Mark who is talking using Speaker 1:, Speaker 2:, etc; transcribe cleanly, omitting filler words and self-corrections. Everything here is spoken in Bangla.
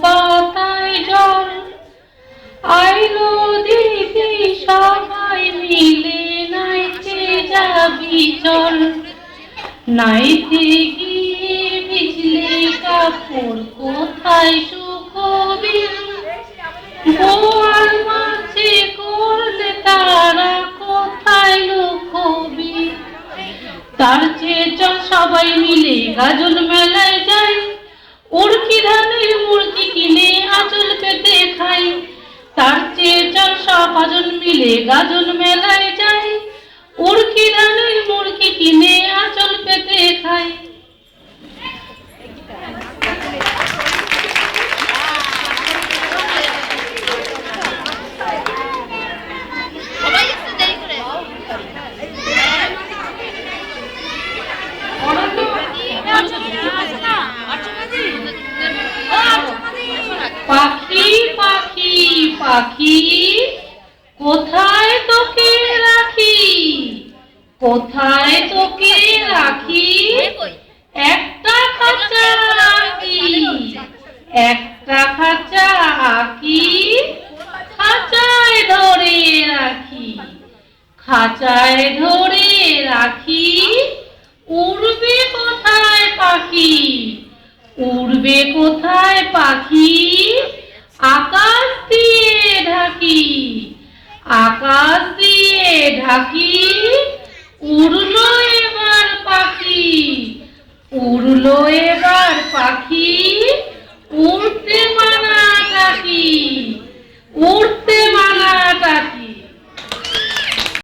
Speaker 1: পাতায় জল আইলো দিদি সবাই মিলে নাইতে যাবি চল। নাইতে গিয়ে ভিজলে কাপড় কোথায় শুকোবি, বোয়াল মাছে করলে তারা কোথায় লুকোবি। তার চেয়ে চল সবাই মিলে গাজন মেলায় যাই, উড়কি ধানের মুরগি কিনে আঁচল পেতে খাই। তার চেয়ে চল সবাজন মিলে গাজন মেলায় যাই, উড়কি ধানের মুরগি কিনে আঁচল পেতে খাই। পাখি পাখি পাখি কোথায় তোকে রাখি, কোথায় তোকে রাখি, একটা খাঁচা আঁকি, একটা খাঁচা আঁকি, খাঁচায় ধরে রাখি, খাঁচায় ধরে রাখি। উড়বে কোথায় পাখি, উড়বে কোথায় পাখি, আকাশ দিয়ে ঢাকি, আকাশ দিয়ে ঢাকি। উড়লো এবার পাখি, উড়লো এবার পাখি, উড়তে মানা ডাকি, উড়তে